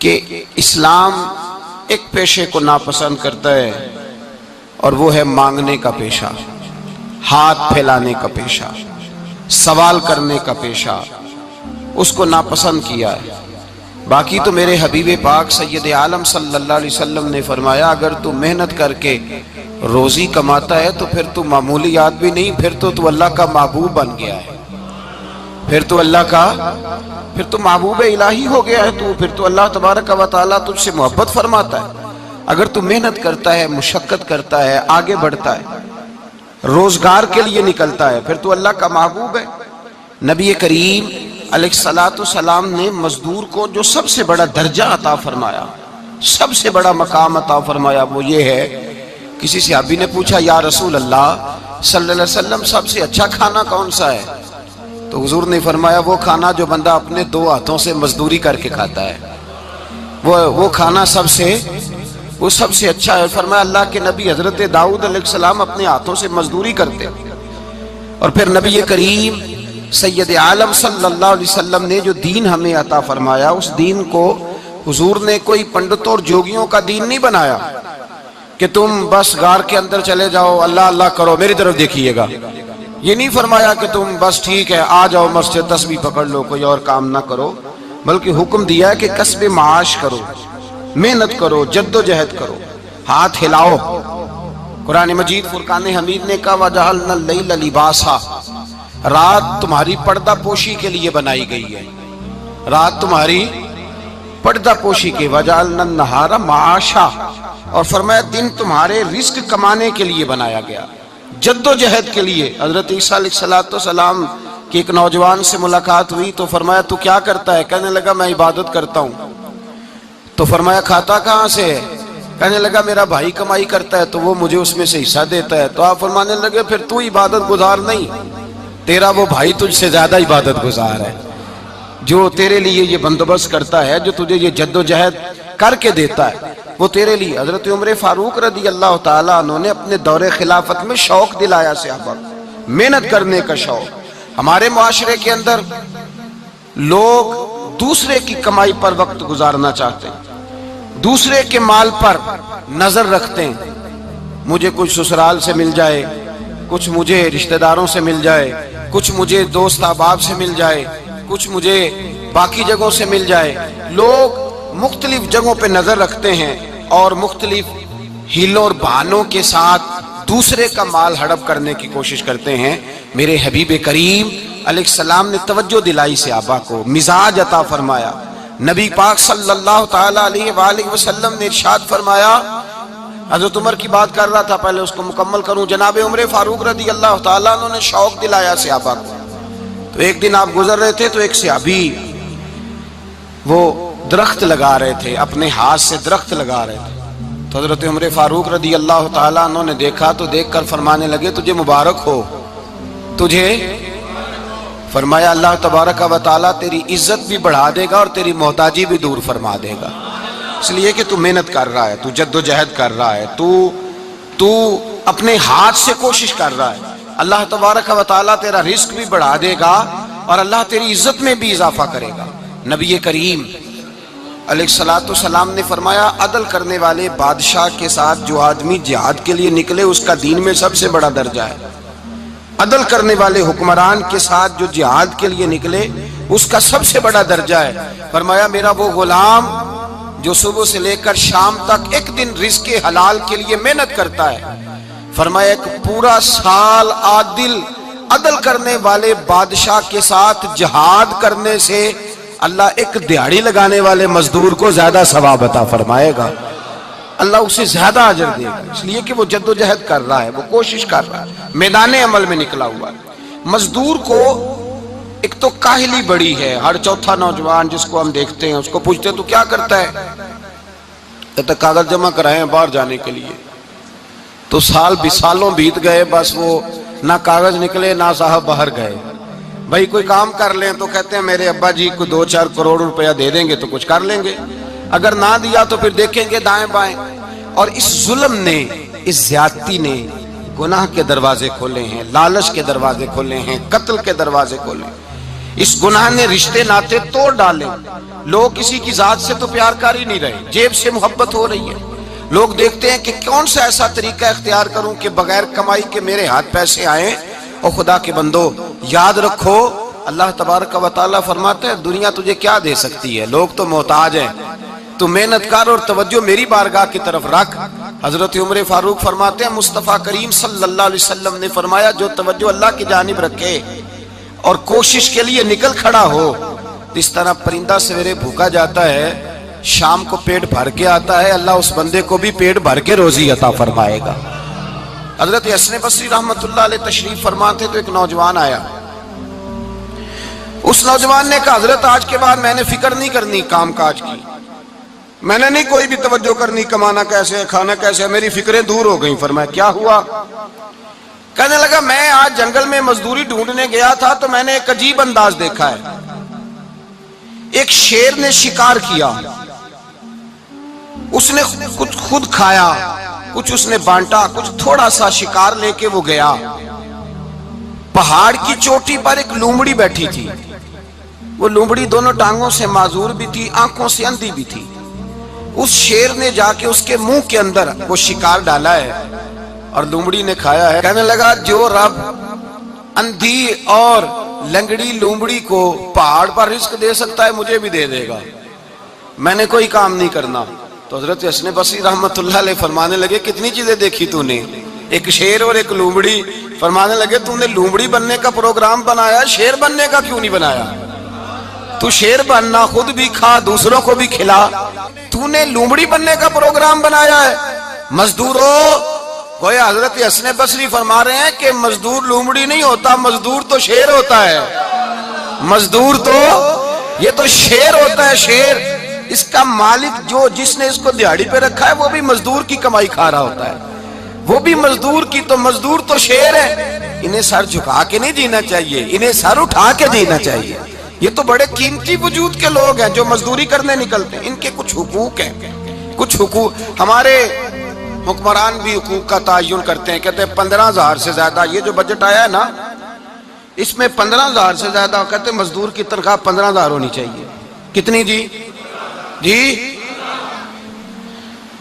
کہ اسلام ایک پیشے کو ناپسند کرتا ہے اور وہ ہے مانگنے کا پیشہ، ہاتھ پھیلانے کا پیشہ، سوال کرنے کا پیشہ، اس کو ناپسند کیا ہے۔ باقی تو میرے حبیب پاک سید عالم صلی اللہ علیہ وسلم نے فرمایا اگر تو محنت کر کے روزی کماتا ہے تو پھر تو معمولی آدمی نہیں، پھر تو اللہ کا محبوب بن گیا ہے، پھر تو محبوب الہی ہو گیا ہے، پھر تو اللہ تبارک و تعالیٰ تجھ سے محبت فرماتا ہے۔ اگر تو محنت کرتا ہے، مشقت کرتا ہے، آگے بڑھتا ہے، روزگار کے لیے نکلتا ہے، پھر تو اللہ کا محبوب ہے۔ نبی کریم علیہ السلام نے مزدور کو جو سب سے بڑا درجہ عطا فرمایا، سب سے بڑا مقام عطا فرمایا، وہ یہ ہے، کسی صحابی نے پوچھا یا رسول اللہ صلی اللہ علیہ وسلم سب سے اچھا کھانا کون سا ہے؟ تو حضور نے فرمایا وہ کھانا جو بندہ اپنے دو ہاتھوں سے مزدوری کر کے کھاتا ہے، وہ کھانا سب سے اچھا ہے۔ فرمایا اللہ کے نبی حضرت داؤد علیہ السلام اپنے ہاتھوں سے مزدوری کرتے۔ اور پھر نبی کریم سید عالم صلی اللہ علیہ وسلم نے جو دین ہمیں عطا فرمایا، اس دین کو حضور نے کوئی پنڈتوں اور جوگیوں کا دین نہیں بنایا کہ تم بس غار کے اندر چلے جاؤ، اللہ اللہ کرو، میری طرف دیکھیے گا۔ یہ نہیں فرمایا کہ تم بس ٹھیک ہے آ جاؤ مسجد تسبیح پکڑ لو، کوئی اور کام نہ کرو، بلکہ حکم دیا ہے کہ کسب معاش کرو، محنت کرو، جد و جہد کرو، ہاتھ ہلاؤ۔ قرآن مجید فرقان حمید نے کہا وَجَعَلْنَا اللَّيْلَ لِبَاسًا، رات تمہاری پردہ پوشی کے لیے بنائی گئی ہے، رات تمہاری پردہ پوشی کے، وَجَعَلْنَا النَّهَارَ مَعَاشًا، اور فرمایا دن تمہارے رزق کمانے کے لیے بنایا گیا، جد و جہد کے لیے۔ حضرت عیسیٰ علیہ السلام کی ایک نوجوان سے ملاقات ہوئی تو فرمایا تو کیا کرتا ہے؟ کہنے لگا میں عبادت کرتا ہوں۔ تو فرمایا کھاتا کہاں سے ہے؟ کہنے لگا میرا بھائی کمائی کرتا ہے تو وہ مجھے اس میں سے حصہ دیتا ہے۔ تو آپ فرمانے لگے پھر تو عبادت گزار نہیں، تیرا وہ بھائی تجھ سے زیادہ عبادت گزار ہے، جو تیرے لیے یہ بندوبست کرتا ہے، جو تجھے یہ جد و جہد کر کے دیتا ہے، وہ تیرے لیے۔ حضرت عمر فاروق رضی اللہ تعالیٰ عنہ نے اپنے دور خلافت میں شوق دلایا صحابہ کو، محنت کرنے کا شوق۔ ہمارے معاشرے کے اندر لوگ دوسرے کی کمائی پر وقت گزارنا چاہتے ہیں، دوسرے کے مال پر نظر رکھتے ہیں، مجھے کچھ سسرال سے مل جائے، کچھ مجھے رشتہ داروں سے مل جائے، کچھ مجھے دوست احباب سے مل جائے، کچھ مجھے باقی جگہوں سے مل جائے۔ لوگ مختلف جگہوں پہ نظر رکھتے ہیں اور مختلف ہیلوں اور بہانوں کے ساتھ دوسرے کا مال ہڑپ کرنے کی کوشش کرتے ہیں۔ میرے حبیب کریم علیہ السلام نے توجہ دلائی صحابہ کو، مزاج عطا فرمایا۔ نبی پاک صلی اللہ تعالیٰ علیہ وآلہ وسلم نے ارشاد فرمایا، حضرت عمر کی بات کر رہا تھا، پہلے اس کو مکمل کروں۔ جناب عمر فاروق رضی اللہ تعالیٰ عنہ نے شوق دلایا صحابہ کو۔ تو ایک دن آپ گزر رہے تھے تو ایک صحابی وہ درخت لگا رہے تھے، اپنے ہاتھ سے درخت لگا رہے تھے۔ تو حضرت عمر فاروق رضی اللہ تعالیٰ عنہ نے دیکھا تو دیکھ کر فرمانے لگے تجھے مبارک ہو، تجھے فرمایا اللہ تبارک و تعالیٰ تیری عزت بھی بڑھا دے گا اور تیری محتاجی بھی دور فرما دے گا، اس لیے کہ تو محنت کر رہا ہے، تو جد و جہد کر رہا ہے، تو اپنے ہاتھ سے کوشش کر رہا ہے، اللہ تبارک و تعالیٰ تیرا رزق بھی بڑھا دے گا اور اللہ تیری عزت میں بھی اضافہ کرے گا۔ نبی کریم علیہ السلام نے فرمایا عدل کرنے والے بادشاہ کے ساتھ جو آدمی جہاد کے لیے نکلے اس کا دین میں سب سے بڑا درجہ ہے، عدل کرنے والے حکمران کے ساتھ جو جہاد کے لیے نکلے اس کا سب سے بڑا درجہ ہے۔ فرمایا میرا وہ غلام جو صبح سے لے کر شام تک ایک دن رزق حلال کے لیے محنت کرتا ہے، فرمایا ایک پورا سال عدل کرنے والے بادشاہ کے ساتھ جہاد کرنے سے اللہ ایک دیہڑی لگانے والے مزدور کو زیادہ ثواب عطا فرمائے گا، اللہ اسے زیادہ اجر دے گا، اس لیے کہ وہ جد و جہد کر رہا ہے، وہ کوشش کر رہا ہے، میدان عمل میں نکلا ہوا ہے۔ مزدور کو ایک تو کاہلی بڑی ہے، ہر چوتھا نوجوان جس کو ہم دیکھتے ہیں اس کو پوچھتے تو کیا کرتا ہے، کہتا کاغذ جمع کرائے ہیں باہر جانے کے لیے، تو سالوں بیت گئے، بس وہ نہ کاغذ نکلے نہ صاحب باہر گئے۔ بھائی کوئی کام کر لیں تو کہتے ہیں میرے ابا جی کو 2-4 کروڑ روپیہ دے دیں گے تو کچھ کر لیں گے، اگر نہ دیا تو پھر دیکھیں گے دائیں بائیں۔ اور اس ظلم نے، اس زیادتی نے گناہ کے دروازے کھولے ہیں، لالچ کے دروازے کھولے ہیں، قتل کے دروازے کھولے ہیں۔ اس گناہ نے رشتے ناتے توڑ ڈالے. لوگ کسی کی ذات سے تو پیار کر ہی نہیں رہے, جیب سے محبت ہو رہی ہے. لوگ دیکھتے ہیں کہ کون سا ایسا طریقہ اختیار کروں کہ بغیر کمائی کے میرے ہاتھ پیسے آئیں. اور خدا کے بندو یاد رکھو, اللہ تبارک و تعالیٰ فرماتا ہے دنیا تجھے کیا دے سکتی ہے, لوگ تو محتاج ہیں, تو محنت کر اور توجہ میری بارگاہ کی طرف رکھ. حضرت عمر فاروق فرماتے ہیں مصطفیٰ کریم صلی اللہ علیہ وسلم نے فرمایا جو توجہ اللہ کی جانب رکھے اور کوشش کے لیے نکل کھڑا ہو, اس طرح پرندہ سویرے بھوکا جاتا ہے, شام کو پیٹ بھر کے آتا ہے, اللہ اس بندے کو بھی پیٹ بھر کے روزی عطا فرمائے گا. حضرت حسن بصری رحمت اللہ علیہ تشریف فرماتے تو ایک نوجوان آیا. اس نوجوان نے کہا حضرت آج کے بعد میں نے فکر نہیں کرنی کام کاج کی, میں نے نہیں کوئی بھی توجہ کرنی کمانا کیسے ہے کھانا کیسے ہے, میری فکریں دور ہو گئیں. فرمایا کیا ہوا؟ کہنے لگا میں آج جنگل میں مزدوری ڈھونڈنے گیا تھا تو میں نے ایک عجیب انداز دیکھا ہے. ایک شیر نے شکار کیا, اس نے کچھ خود کھایا, کچھ اس نے بانٹا, کچھ تھوڑا سا شکار لے کے وہ گیا. پہاڑ کی چوٹی پر ایک لومڑی بیٹھی تھی, وہ لومڑی دونوں ٹانگوں سے معذور بھی تھی, آنکھوں سے اندھی بھی تھی. اس شیر نے جا کے اس کے منہ کے اندر وہ شکار ڈالا ہے اور لومڑی نے کھایا ہے. کہنے لگا جو رب اندھی اور لنگڑی لومڑی کو پہاڑ پر رزق دے سکتا ہے مجھے بھی دے دے گا, میں نے کوئی کام نہیں کرنا. تو حضرت حسن بصری رحمت اللہ علیہ فرمانے لگے کتنی چیزیں دیکھی تو نے, ایک شیر اور ایک لومڑی. فرمانے لگے تو نے لومڑی بننے کا پروگرام بنایا, شیر بننے کا کیوں نہیں بنایا؟ تو شیر بننا, خود بھی کھا دوسروں کو بھی کھلا, تو نے لومڑی بننے کا پروگرام بنایا ہے. مزدوروں گویا حضرت حسن بصری فرما رہے ہیں کہ مزدور لومڑی نہیں ہوتا, مزدور تو شیر ہوتا ہے. مزدور تو یہ تو شیر ہوتا ہے, شیر. اس کا مالک جو جس نے اس کو دیہڑی پہ رکھا ہے وہ بھی مزدور کی کمائی کھا رہا ہوتا ہے, وہ بھی مزدور کی. تو مزدور تو شیر ہے, انہیں سر جھکا کے نہیں جینا چاہیے, انہیں سر اٹھا کے جینا چاہیے. یہ تو بڑے قیمتی وجود کے لوگ ہیں جو مزدوری کرنے نکلتے ہیں, ان کے کچھ حقوق ہیں, کچھ حقوق. ہمارے حکمران بھی حقوق کا تعین کرتے ہیں, کہتے ہیں 15,000 سے زیادہ, یہ جو بجٹ آیا ہے نا اس میں 15,000 سے زیادہ, کہتے ہیں مزدور کی تنخواہ 15,000 ہونی چاہیے. کتنی جی؟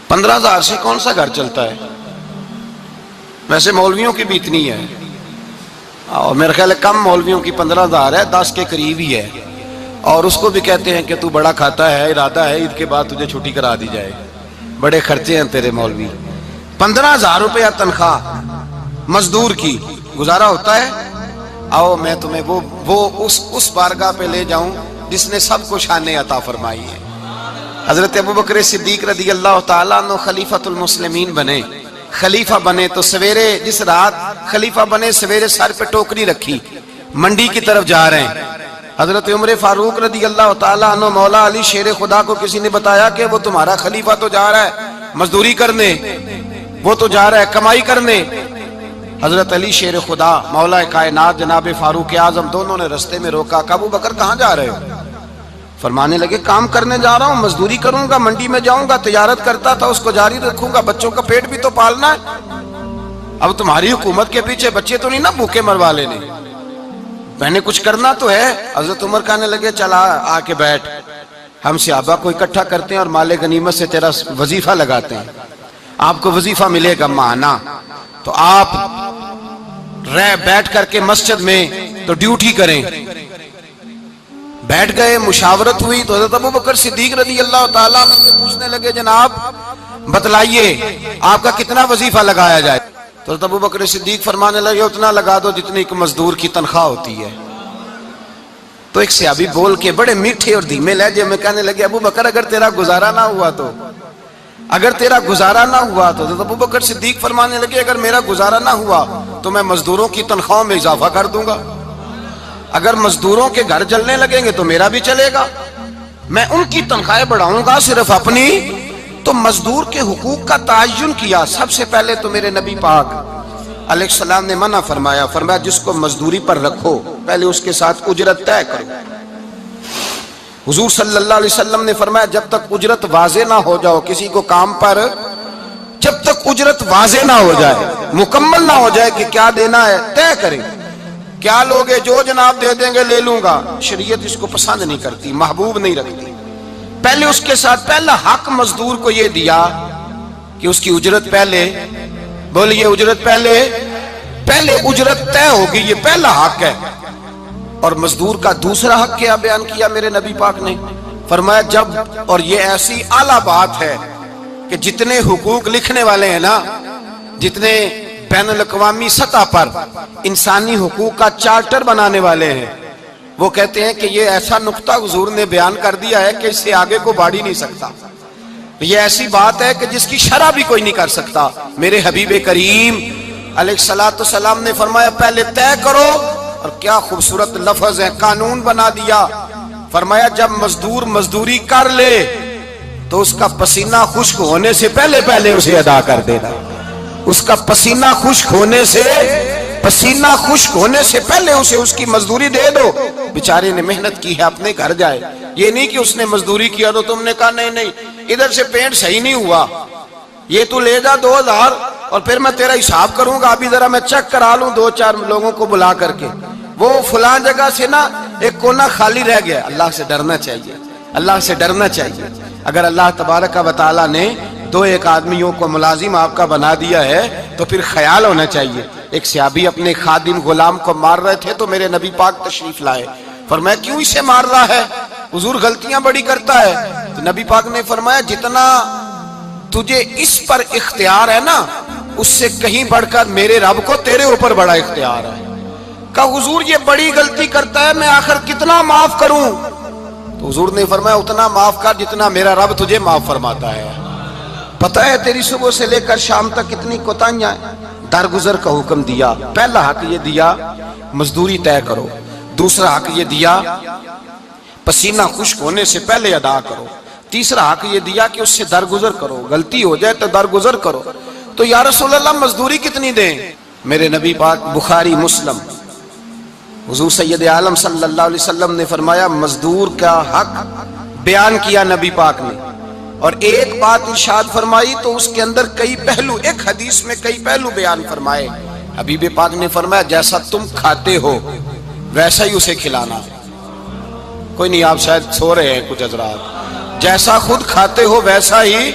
15,000 سے کون سا گھر چلتا ہے؟ ویسے مولویوں کی بھی اتنی ہے, اور میرے خیال ہے کم مولویوں کی 15,000 ہے, 10 کے قریب ہی ہے. اور اس کو بھی کہتے ہیں کہ تو بڑا کھاتا ہے, ارادہ ہے عید کے بعد تجھے چھٹی کرا دی جائے, بڑے خرچے ہیں تیرے مولوی. 15,000 روپیہ تنخواہ مزدور کی, گزارا ہوتا ہے؟ آؤ میں تمہیں وہ اس بارگاہ پہ لے جاؤں جس نے سب کو شان عطا فرمائی ہے. حضرت ابوبکر صدیق رضی اللہ تعالیٰ عنہ خلیفۃ المسلمین بنے. خلیفہ بنے تو سویرے, جس رات خلیفہ بنے سویرے سر پہ ٹوکری رکھی, منڈی کی طرف جا رہے ہیں. حضرت عمر فاروق رضی اللہ تعالیٰ عنہ مولا علی شیر خدا کو کسی نے بتایا کہ وہ تمہارا خلیفہ تو جا رہا ہے مزدوری کرنے, وہ تو جا رہا ہے کمائی کرنے. حضرت علی شیر خدا مولا کائنات جناب فاروق اعظم دونوں نے رستے میں روکا. کہ ابو بکر کہاں جا رہے ہو؟ فرمانے لگے کام کرنے جا رہا ہوں, مزدوری کروں گا, منڈی میں جاؤں گا, تجارت کرتا تھا اس کو جاری رکھوں گا, بچوں کا پیٹ بھی تو پالنا ہے. اب تمہاری حکومت کے پیچھے بچے تو نہیں نا بھوکے مروا لینے, میں نے کچھ کرنا تو ہے. حضرت عمر کہنے لگے چلا آ کے بیٹھ, ہم صحابہ کو اکٹھا کرتے ہیں اور مال غنیمت سے تیرا وظیفہ لگاتے ہیں, آپ کو وظیفہ ملے گا ماہانہ. تو آپ بیٹھ کر کے مسجد میں تو ڈیوٹی کریں. بیٹھ گئے, مشاورت ہوئی تو حضرت ابوبکر صدیق رضی اللہ تعالیٰ عنہ سے پوچھنے لگے جناب بتلائیے آپ کا کتنا وظیفہ لگایا جائے؟ تو حضرت ابوبکر صدیق فرمانے لگے اتنا لگا دو جتنی ایک مزدور کی تنخواہ ہوتی ہے. تو ایک صحابی بول کے بڑے میٹھے اور دھیمے لہجے میں کہنے لگے ابو بکر اگر تیرا گزارا نہ ہوا تو, اگر تیرا گزارا نہ ہوا تو. حضرت ابوبکر صدیق فرمانے لگے اگر میرا گزارا نہ ہوا تو میں مزدوروں کی تنخواہوں میں اضافہ کر دوں گا, اگر مزدوروں کے گھر چلنے لگیں گے تو میرا بھی چلے گا, میں ان کی تنخواہیں بڑھاؤں گا صرف اپنی. تو مزدور کے حقوق کا تعین کیا. سب سے پہلے تو میرے نبی پاک علیہ السلام نے منع فرمایا, فرمایا جس کو مزدوری پر رکھو پہلے اس کے ساتھ اجرت طے کرو. حضور صلی اللہ علیہ وسلم نے فرمایا جب تک اجرت واضح نہ ہو جاؤ کسی کو کام پر, جب تک اجرت واضح نہ ہو جائے, مکمل نہ ہو جائے کہ کیا دینا ہے, طے کریں. کیا لوگے؟ جو جناب دے دیں گے لے لوں گا۔ شریعت اس کو پسند نہیں کرتی، محبوب نہیں رکھتی۔ پہلے اس کے ساتھ پہلا حق مزدور کو یہ دیا کہ اس کی اجرت پہلے، بولیے اجرت پہلے اجرت طے ہوگی، یہ پہلا حق ہے۔ اور مزدور کا دوسرا حق کیا بیان کیا میرے نبی پاک نے؟ فرمایا جب، اور یہ ایسی اعلیٰ بات ہے کہ جتنے حقوق لکھنے والے ہیں نا، جتنے بین الاقوامی سطح پر انسانی حقوق کا چارٹر بنانے والے ہیں، وہ کہتے ہیں کہ یہ ایسا نقطہ حضور نے بیان کر دیا ہے کہ اس سے آگے کو بڑھ ہی نہیں سکتا۔ یہ ایسی بات ہے کہ جس کی شرح بھی کوئی نہیں کر سکتا۔ میرے حبیب کریم علیہ الصلوۃ والسلام نے فرمایا پہلے طے کرو، اور کیا خوبصورت لفظ ہے، قانون بنا دیا۔ فرمایا جب مزدور مزدوری کر لے تو اس کا پسینہ خشک ہونے سے پہلے اسے ادا کر دینا۔ اس کا پسینہ خشک ہونے سے پہلے اسے اس کی مزدوری دے دو۔ بیچارے نے محنت کی ہے، اپنے گھر جائے۔ یہ نہیں کہ اس نے مزدوری کیا تو تم نے کہا نہیں ادھر سے پینٹ صحیح نہیں ہوا، یہ تو لے جا 2000 اور پھر میں تیرا حساب کروں گا، ابھی ذرا میں چیک کرا لوں 2-4 لوگوں کو بلا کر کے، وہ فلاں جگہ سے نا ایک کونا خالی رہ گیا۔ اللہ سے ڈرنا چاہیے، اللہ سے ڈرنا چاہیے۔ اگر اللہ تبارک و تعالیٰ نے 2-1 آدمیوں کو ملازم آپ کا بنا دیا ہے تو پھر خیال ہونا چاہیے۔ ایک صحابی اپنے خادم غلام کو مار رہے تھے تو میرے نبی پاک تشریف لائے۔ فرمایا کیوں اسے مار رہا ہے؟ حضور غلطیاں بڑی کرتا ہے۔ تو نبی پاک نے فرمایا جتنا تجھے اس پر اختیار ہے نا، اس سے کہیں بڑھ کر میرے رب کو تیرے اوپر بڑا اختیار ہے۔ کہا حضور یہ بڑی غلطی کرتا ہے، میں آخر کتنا معاف کروں؟ تو حضور نے فرمایا اتنا معاف کر جتنا میرا رب تجھے معاف فرماتا ہے۔ پتہ ہے تیری صبح سے لے کر شام تک کتنی کوتاہیاں ہیں۔ درگزر کا حکم دیا۔ پہلا حق یہ دیا مزدوری طے کرو، دوسرا حق یہ دیا پسینہ خشک ہونے سے پہلے ادا کرو، تیسرا حق یہ دیا کہ اس سے درگزر کرو، غلطی ہو جائے تو درگزر کرو۔ تو یا رسول اللہ مزدوری کتنی دیں؟ میرے نبی پاک بخاری مسلم حضور سید عالم صلی اللہ علیہ وسلم نے فرمایا مزدور کا حق بیان کیا نبی پاک نے، اور ایک بات ارشاد فرمائی تو اس کے اندر کئی پہلو، ایک حدیث میں کئی پہلو بیان فرمائے۔ حبیب پاک نے فرمایا جیسا تم کھاتے ہو ویسا ہی اسے کھلانا۔ کوئی نہیں، آپ شاید سو رہے ہیں کچھ حضرات۔ جیسا خود کھاتے ہو ویسا ہی،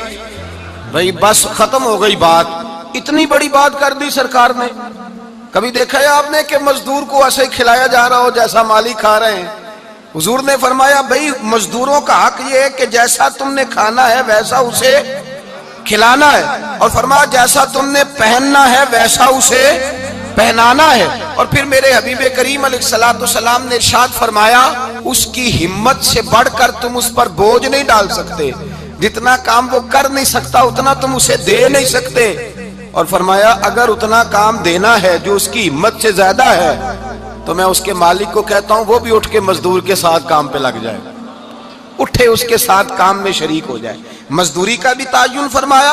بھئی بس ختم ہو گئی بات۔ اتنی بڑی بات کر دی سرکار نے۔ کبھی دیکھا ہے آپ نے کہ مزدور کو ایسے کھلایا جا رہا ہو جیسا مالک کھا رہے ہیں؟ حضور نے فرمایا بھئی مزدوروں کا حق یہ ہے کہ جیسا تم نے کھانا ہے ویسا اسے کھلانا ہے، اور فرمایا جیسا تم نے پہننا ہے ویسا اسے پہنانا ہے۔ اور پھر میرے حبیب کریم علیہ الصلوۃ والسلام نے ارشاد فرمایا اس کی ہمت سے بڑھ کر تم اس پر بوجھ نہیں ڈال سکتے، جتنا کام وہ کر نہیں سکتا اتنا تم اسے دے نہیں سکتے۔ اور فرمایا اگر اتنا کام دینا ہے جو اس کی ہمت سے زیادہ ہے تو میں اس کے مالک کو کہتا ہوں وہ بھی اٹھ کے مزدور کے ساتھ کام پہ لگ جائے، اٹھے اس کے ساتھ کام میں شریک ہو جائے۔ مزدوری کا بھی تعین فرمایا،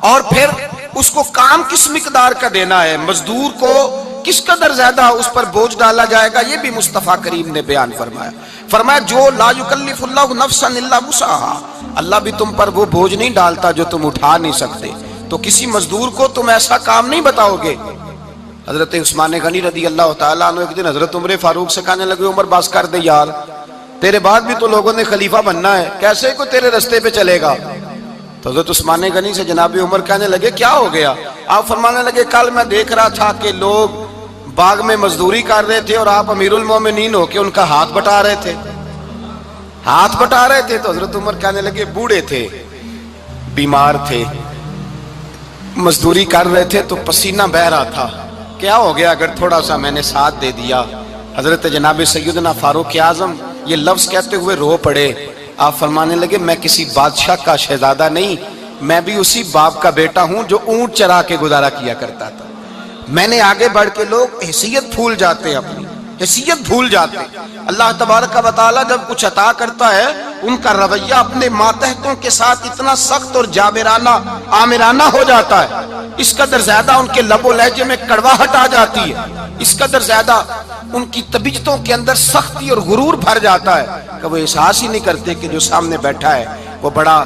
اور پھر اس کو کام کس مقدار کا دینا ہے، مزدور کو کس قدر زیادہ اس پر بوجھ ڈالا جائے گا، یہ بھی مصطفیٰ کریم نے بیان فرمایا۔ فرمایا جو لا یکلف اللہ نفسا الا وسعها، اللہ بھی تم پر وہ بوجھ نہیں ڈالتا جو تم اٹھا نہیں سکتے، تو کسی مزدور کو تم ایسا کام نہیں بتاؤ گے۔ حضرت عثمان غنی رضی اللہ تعالیٰ عنہ ایک دن حضرت عمر فاروق سے کہنے لگے عمر بس کر دے یار، تیرے بعد بھی تو لوگوں نے خلیفہ بننا ہے، کیسے کوئی تیرے رستے پہ چلے گا؟ تو حضرت عثمان غنی سے جناب عمر کہنے لگے کیا ہو گیا؟ آپ فرمانے لگے کل میں دیکھ رہا تھا کہ لوگ باغ میں مزدوری کر رہے تھے اور آپ امیر المومنین ہو کے ان کا ہاتھ بٹا رہے تھے، ہاتھ بٹا رہے تھے۔ تو حضرت عمر کہنے لگے بوڑھے تھے، بیمار تھے، مزدوری کر رہے تھے تو پسینہ بہہ رہا تھا، کیا ہو گیا اگر تھوڑا سا میں نے ساتھ دے دیا؟ حضرت جناب سیدنا فاروق اعظم یہ لفظ کہتے ہوئے رو پڑے۔ آپ فرمانے لگے میں کسی بادشاہ کا شہزادہ نہیں، میں بھی اسی باپ کا بیٹا ہوں جو اونٹ چرا کے گزارا کیا کرتا تھا۔ میں نے آگے بڑھ کے لوگ حیثیت بھول جاتے ہیں، اپنی حیثیت بھول جاتے ہیں۔ اللہ تبارک و تعالیٰ جب کچھ عطا کرتا ہے ان کا رویہ اپنے ماتحتوں کے ساتھ اتنا سخت اور جابرانہ آمرانہ ہو جاتا ہے، اس قدر زیادہ ان کے لب و لہجے میں کڑواہٹ آ جاتی ہے، اس قدر زیادہ ان کی طبیعتوں کے اندر سختی اور غرور بھر جاتا ہے کہ وہ احساس ہی نہیں کرتے کہ جو سامنے بیٹھا ہے وہ بڑا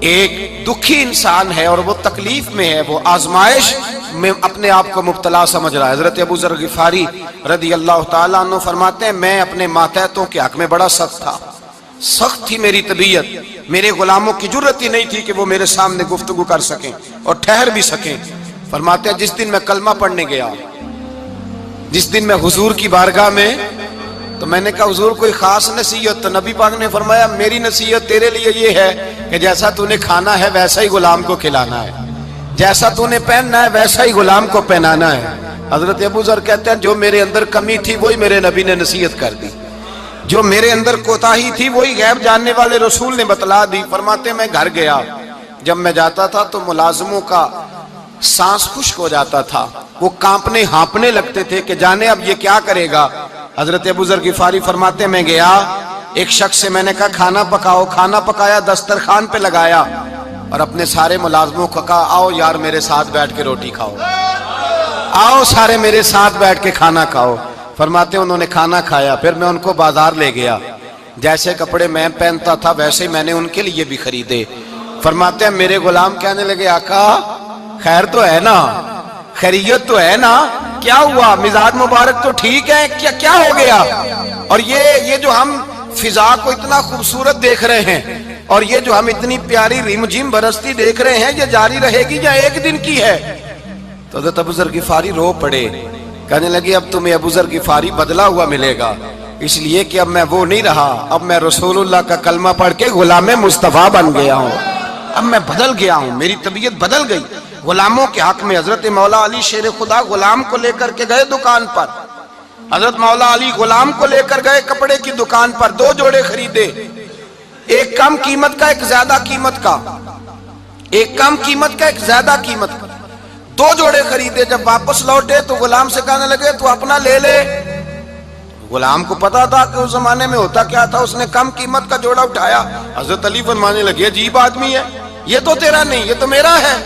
ایک دکھی انسان ہے اور وہ تکلیف میں ہے، وہ آزمائش میں اپنے آپ کو مبتلا سمجھ رہا ہے۔ حضرت ابو ذر غفاری رضی اللہ تعالیٰ عنہ فرماتے ہیں میں اپنے ماتحتوں کے حق میں بڑا سخت تھا، سخت تھی میری طبیعت، میرے غلاموں کی جرت ہی نہیں تھی کہ وہ میرے سامنے گفتگو کر سکیں اور ٹھہر بھی سکیں۔ فرماتے ہیں جس دن میں کلمہ پڑھنے گیا، جس دن میں حضور کی بارگاہ میں، تو میں نے کہا حضور کوئی خاص نصیحت؟ تو نبی پاک نے فرمایا میری نصیحت تیرے لیے یہ ہے کہ جیسا تو نے کھانا ہے ویسا ہی غلام کو کھلانا ہے، جیسا تو نے پہننا ہے ویسا ہی غلام کو پہنانا ہے۔ حضرت ابو ذر کہتے ہیں جو میرے اندر کمی تھی وہی میرے نبی نے نصیحت کر دی، جو میرے اندر کوتاہی تھی وہی غیب جاننے والے رسول نے بتلا دی۔ فرماتے ہیں میں گھر گیا، جب میں جاتا تھا تو ملازموں کا سانس خشک ہو جاتا تھا، وہ کانپنے ہانپنے لگتے تھے کہ جانے اب یہ کیا کرے گا۔ حضرت ابو ذر غفاری فرماتے ہیں میں گیا، ایک شخص سے میں نے کہا کھانا پکاؤ، کھانا پکایا، دسترخوان پہ لگایا اور اپنے سارے ملازموں کو کہا آؤ یار میرے ساتھ بیٹھ کے روٹی کھاؤ، آؤ سارے میرے ساتھ بیٹھ کے کھانا کھاؤ۔ فرماتے ہیں انہوں نے کھانا کھایا، پھر میں ان کو بازار لے گیا، جیسے کپڑے میں پہنتا تھا ویسے ہی میں نے ان کے لیے بھی خریدے۔ فرماتے ہیں میرے غلام کہنے لگے آقا خیر تو ہے نا، خیریت تو ہے نا، کیا ہوا، مزاج مبارک تو ٹھیک ہے، کیا ہو گیا؟ اور یہ جو ہم فضا کو اتنا خوبصورت دیکھ رہے ہیں اور یہ جو ہم اتنی پیاری ریم جھم برستی دیکھ رہے ہیں، یہ جاری رہے گی یا ایک دن کی ہے؟ تو حضرت ابو ذر غفاری رو پڑے، کہنے لگے اب تمہیں ابو ذر غفاری بدلا ہوا ملے گا، اس لیے کہ اب میں وہ نہیں رہا، اب میں رسول اللہ کا کلمہ پڑھ کے غلام مصطفیٰ بن گیا ہوں، اب میں بدل گیا ہوں، میری طبیعت بدل گئی۔ غلاموں کے حق میں حضرت مولا علی شیر خدا غلام کو لے کر کے گئے دکان پر، حضرت مولا علی غلام کو لے کر گئے کپڑے کی دکان پر، 2 جوڑے خریدے، ایک کم قیمت کا ایک زیادہ قیمت کا، ایک کم قیمت کا ایک زیادہ قیمت کا، 2 جوڑے خریدے۔ جب واپس لوٹے تو غلام سے کہنے لگے تو اپنا لے لے۔ غلام کو پتا تھا کہ اس زمانے میں ہوتا کیا تھا، اس نے کم قیمت کا جوڑا اٹھایا۔ حضرت علی فرمانے لگے عجیب آدمی ہے، یہ تو تیرا نہیں، یہ تو میرا ہے۔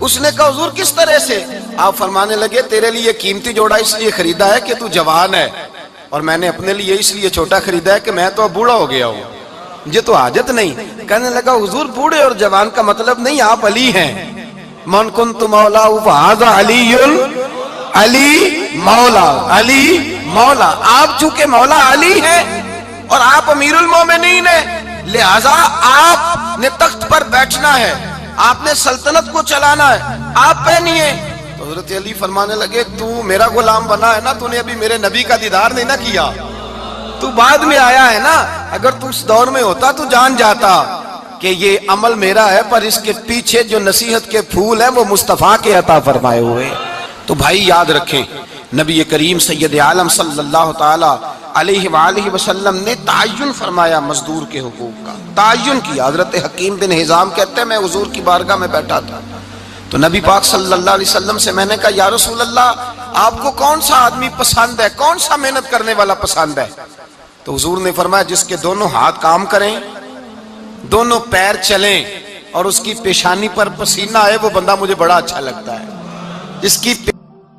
اس نے کہا حضور کس طرح سے؟ آپ فرمانے لگے تیرے لیے قیمتی جوڑا اس لیے خریدا ہے کہ تو جوان ہے، اور میں نے اپنے لیے اس لیے چھوٹا خریدا ہے کہ میں تو اب بوڑھا ہو گیا ہوں، مجھے تو حاجت نہیں۔ کہنے لگا حضور بوڑھے اور جوان کا مطلب نہیں، آپ علی ہیں، من کنت مولا فہذا علی، علی مولا، علی مولا، آپ چونکہ مولا علی ہیں اور آپ امیر المومنین ہیں، لہذا آپ نے تخت پر بیٹھنا ہے، آپ نے سلطنت کو چلانا ہے، آپ پہنیے۔ تو حضرت علی فرمانے لگے تو میرا غلام بنا ہے نا، تو نے ابھی میرے نبی کا دیدار نہیں نہ کیا، تو بعد میں آیا ہے نا، اگر تو اس دور میں ہوتا تو جان جاتا کہ یہ عمل میرا ہے، پر اس کے پیچھے جو نصیحت کے پھول ہیں وہ مصطفیٰ کے عطا فرمائے ہوئے۔ تو بھائی یاد رکھیں نبی کریم سید عالم صلی اللہ تعالی علیہ وآلہ وسلم نے تعین فرمایا مزدور کے حقوق کا، تعین کیا۔ حضرت حکیم بن حزام کہتے ہیں میں حضور کی بارگاہ میں بیٹھا تھا تو نبی پاک صلی اللہ علیہ وسلم سے میں نے کہا یا رسول اللہ آپ کو کون سا آدمی پسند ہے، کون سا محنت کرنے والا پسند ہے؟ تو حضور نے فرمایا جس کے دونوں ہاتھ کام کریں، دونوں پیر چلیں اور اس کی پیشانی پر پسینہ آئے، وہ بندہ مجھے بڑا اچھا لگتا ہے۔ جس کی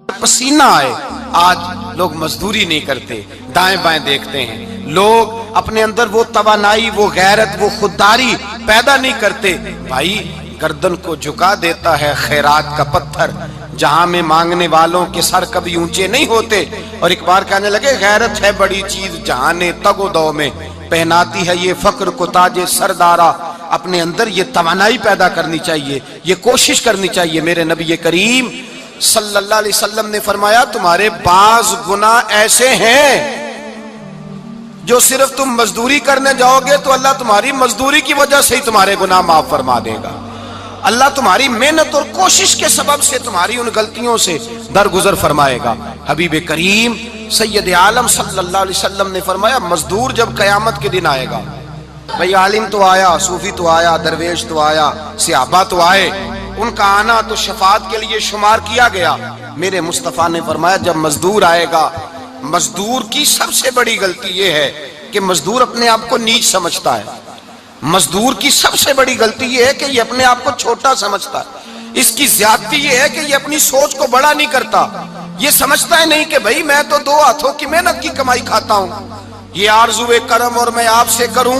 پسینہ آئے، آج لوگ مزدوری نہیں کرتے، دائیں بائیں دیکھتے ہیں، لوگ اپنے اندر وہ توانائی، وہ غیرت، وہ خودداری پیدا نہیں کرتے۔ بھائی گردن کو جھکا دیتا ہے خیرات کا پتھر، جہاں میں مانگنے والوں کے سر کبھی اونچے نہیں ہوتے۔ اور ایک بار کہنے لگے غیرت ہے بڑی چیز جہاں نے تگ و دو میں، پہناتی ہے یہ فقر کو تاج سردارا۔ اپنے اندر یہ توانائی پیدا کرنی چاہیے، یہ کوشش کرنی چاہیے۔ میرے نبی کریم صلی اللہ علیہ وسلم نے فرمایا تمہارے بعض گناہ ایسے ہیں جو صرف تم مزدوری کرنے جاؤ گے تو اللہ تمہاری مزدوری کی وجہ سے ہی تمہارے گناہ معاف فرما دے گا، اللہ تمہاری محنت اور کوشش کے سبب سے تمہاری ان غلطیوں سے درگزر فرمائے گا۔ حبیب کریم سید عالم صلی اللہ علیہ وسلم نے فرمایا مزدور جب قیامت کے دن آئے گا، بھئی عالم تو آیا، صوفی تو آیا، درویش تو آیا، صحابہ تو آئے، ان کا آنا تو شفاعت کے لیے شمار کیا گیا۔ میرے مصطفیٰ نے فرمایا جب مزدور آئے گا، مزدور کی سب سے بڑی غلطی یہ ہے کہ مزدور اپنے آپ کو نیچ سمجھتا ہے۔ مزدور کی سب سے بڑی غلطی یہ ہے کہ یہ اپنے آپ کو چھوٹا سمجھتا ہے۔ اس کی زیادتی یہ ہے کہ یہ اپنی سوچ کو بڑا نہیں کرتا، یہ سمجھتا ہے نہیں کہ بھئی میں تو 2 ہاتھوں کی محنت کی کمائی کھاتا ہوں، یہ آرزو کرم اور میں آپ سے کروں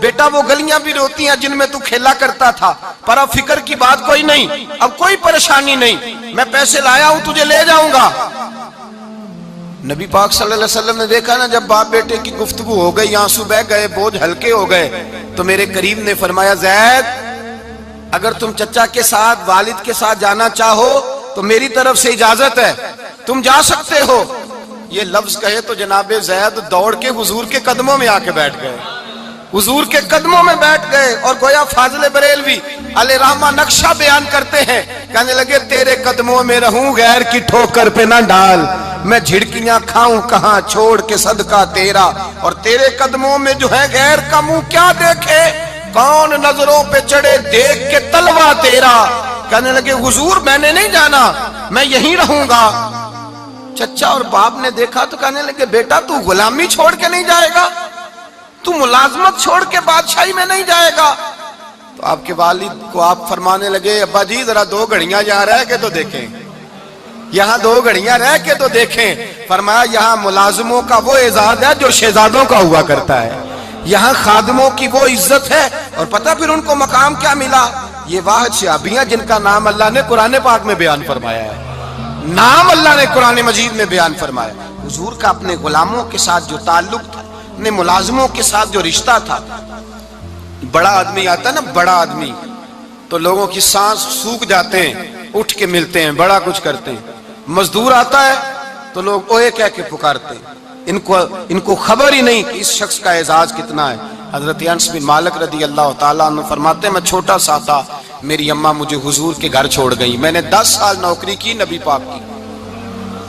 بیٹا وہ گلیاں بھی روتی ہیں جن میں تو کھیلا کرتا تھا، پر اب فکر کی بات کوئی نہیں، اب کوئی پریشانی نہیں، میں پیسے لایا ہوں تجھے لے جاؤں گا۔ نبی پاک صلی اللہ علیہ وسلم نے دیکھا نا جب باپ بیٹے کی گفتگو ہو گئی، آنسو بہہ گئے، بوجھ ہلکے ہو گئے، تو میرے کریم نے فرمایا زید اگر تم چچا کے ساتھ والد کے ساتھ جانا چاہو تو میری طرف سے اجازت ہے، تم جا سکتے ہو۔ یہ لفظ کہے تو جناب زید دوڑ کے حضور کے قدموں میں آ کے بیٹھ گئے، حضور کے قدموں میں بیٹھ گئے، اور گویا فاضل بریلوی علیہ رحمہ نقشہ بیان کرتے ہیں، کہنے لگے تیرے قدموں میں رہوں غیر کی ٹھوکر پہ نہ ڈال، میں جھڑکیاں کھاؤں کہاں چھوڑ کے صدقہ تیرا، اور تیرے قدموں میں جو ہے غیر کا منہ کیا دیکھے، کون نظروں پہ چڑھے دیکھ کے تلوا تیرا۔ کہنے لگے حضور میں نے نہیں جانا، میں یہیں رہوں گا۔ چچا اور باپ نے دیکھا تو کہنے لگے بیٹا تو غلامی چھوڑ کے نہیں جائے گا، تو ملازمت چھوڑ کے بادشاہی میں نہیں جائے گا۔ تو آپ کے والد کو آپ فرمانے لگے ابا جی ذرا 2 گھڑیاں یہاں رہ کے تو دیکھیں، یہاں 2 گھڑیاں رہ کے تو دیکھیں۔ فرمایا یہاں ملازموں کا وہ اعزاز ہے جو شہزادوں کا ہوا کرتا ہے، یہاں خادموں کی وہ عزت ہے، اور پتہ پھر ان کو مقام کیا ملا، یہ واحد شعبیاں جن کا نام اللہ نے قرآن پاک میں بیان فرمایا ہے، نام اللہ نے قرآن مجید میں بیان فرمایا۔ حضور کا اپنے غلاموں کے ساتھ جو تعلق تھا، اپنے ملازموں کے ساتھ جو رشتہ تھا، بڑا آدمی آتا ہے نا، بڑا آدمی تو لوگوں کی سانس سوکھ جاتے ہیں، اٹھ کے ملتے ہیں، بڑا کچھ کرتے ہیں۔ مزدور آتا ہے تو لوگ اوے کہہ کے پکارتے ہیں، ان کو خبر ہی نہیں کہ اس شخص کا اعزاز کتنا ہے۔ حضرت انس بن مالک رضی اللہ تعالیٰ عنہ فرماتے ہیں میں چھوٹا سا تھا، میری اماں مجھے حضور کے گھر چھوڑ گئی، میں نے 10 سال نوکری کی نبی پاک کی۔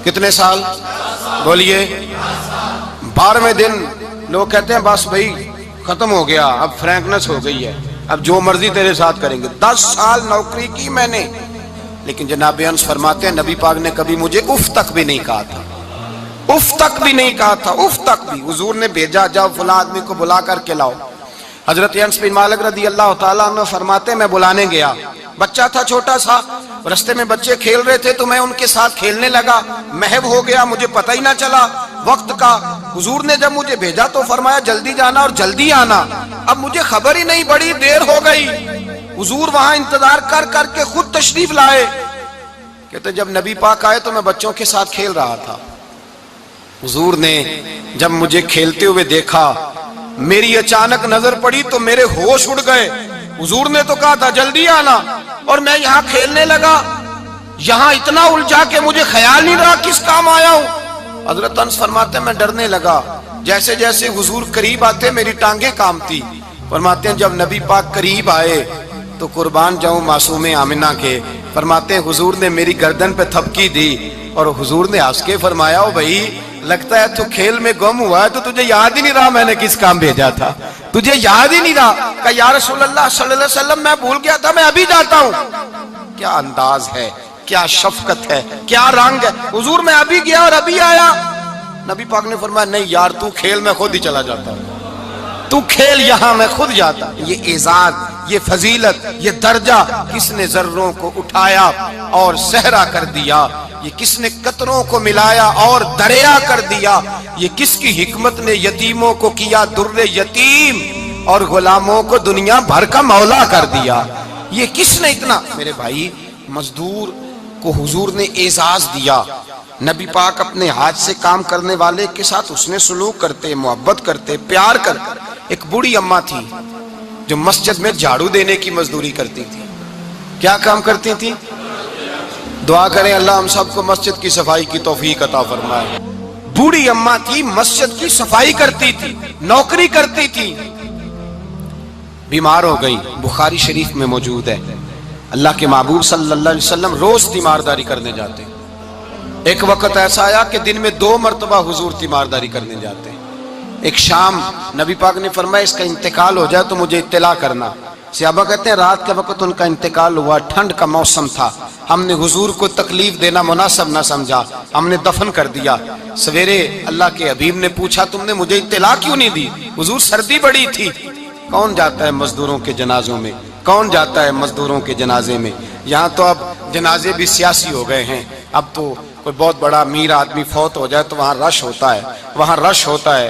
کتنے سال بولیے؟ 12ویں دن لوگ کہتے ہیں بس بھائی ختم ہو گیا، اب فرینکنس ہو گئی ہے، اب جو مرضی تیرے ساتھ کریں گے۔ 10 سال نوکری کی میں نے، لیکن جناب انس فرماتے ہیں نبی پاک نے کبھی مجھے اف تک بھی نہیں کہا تھا، اف تک بھی نہیں کہا تھا، اف تک بھی۔ حضور نے بھیجا جاؤ فلاں آدمی کو بلا کر کے لاؤ۔ حضرت انس بن مالک رضی اللہ تعالیٰ عنہ فرماتے ہیں میں بلانے گیا، بچہ تھا چھوٹا سا، رستے میں بچے کھیل رہے تھے تو میں ان کے ساتھ کھیلنے لگا، محو ہو گیا، مجھے پتہ ہی نہ چلا وقت کا۔ حضور نے جب مجھے بھیجا تو فرمایا جلدی جانا اور جلدی آنا، اب مجھے خبر ہی نہیں، بڑی دیر ہو گئی۔ حضور وہاں انتظار کر کر کے خود تشریف لائے، کہتے جب نبی پاک آئے تو میں بچوں کے ساتھ کھیل رہا تھا، حضور نے جب مجھے کھیلتے ہوئے دیکھا، میری اچانک نظر پڑی تو میرے ہوش اڑ گئے۔ حضور نے تو کہا تھا جلدی آنا، اور میں یہاں کھیلنے لگا، یہاں اتنا الجھا کہ مجھے خیال نہیں رہا کس کام آیا ہوں۔ حضرت انس فرماتے ہیں میں ڈرنے لگا، جیسے جیسے حضور قریب آتے میری ٹانگیں کانپتی۔ فرماتے ہیں جب نبی پاک قریب آئے تو قربان جاؤں معصوم آمنہ کے، فرماتے ہیں حضور نے میری گردن پہ تھپکی دی، اور حضور نے ہنس کے فرمایا او بھائی لگتا ہے تو کھیل میں گم ہوا ہے تو تجھے یاد ہی نہیں رہا میں نے کس کام بھیجا تھا، تجھے یاد ہی نہیں رہا۔ کہا یا رسول اللہ صلی اللہ علیہ وسلم میں بھول گیا تھا، میں ابھی جاتا ہوں۔ کیا انداز ہے، کیا شفقت ہے، کیا رنگ ہے، حضور میں ابھی گیا اور ابھی آیا۔ نبی پاک نے فرمایا نہیں یار تو کھیل میں خود ہی چلا جاتا، تو کھیل یہاں میں خود جاتا۔ یہ اعزاز، یہ فضیلت، یہ درجہ کس نے ذروں کو اٹھایا اور صحرا کر دیا، یہ کس نے قطروں کو ملایا اور دریا کر دیا، یہ کس کی حکمت نے یتیموں کو کیا در یتیم اور غلاموں کو دنیا بھر کا مولا کر دیا، یہ کس نے اتنا۔ میرے بھائی مزدور کو حضور نے اعزاز دیا، نبی پاک اپنے ہاتھ سے کام کرنے والے کے ساتھ اس نے سلوک کرتے، محبت کرتے، پیار کرتے۔ ایک بوڑھی اماں تھی جو مسجد میں جھاڑو دینے کی مزدوری کرتی تھی۔ کیا کام کرتی تھی؟ دعا کریں اللہ ہم سب کو مسجد کی صفائی کی توفیق عطا فرمائے۔ بوڑھی اماں تھی، مسجد کی صفائی کرتی تھی، نوکری کرتی تھی، بیمار ہو گئی، بخاری شریف میں موجود ہے۔ اللہ کے محبوب صلی اللہ علیہ وسلم روز تیمارداری کرنے جاتے، ایک وقت ایسا آیا کہ دن میں 2 مرتبہ حضور تیمارداری کرنے جاتے۔ ایک شام نبی پاک نے فرمایا اس کا انتقال ہو جائے تو مجھے اطلاع کرنا۔ صحابہ کہتے ہیں رات کے وقت ان کا انتقال ہوا، ٹھنڈ کا موسم تھا، ہم نے حضور کو تکلیف دینا مناسب نہ سمجھا، ہم نے دفن کر دیا۔ سویرے اللہ کے حبیب نے پوچھا تم نے مجھے اطلاع کیوں نہیں دی؟ حضور سردی بڑی تھی۔ کون جاتا ہے مزدوروں کے جنازوں میں؟ کون جاتا ہے مزدوروں کے جنازے میں؟ یہاں تو اب جنازے بھی سیاسی ہو گئے ہیں، اب تو کوئی بہت بڑا امیر آدمی فوت ہو جائے تو وہاں رش ہوتا ہے، وہاں رش ہوتا ہے،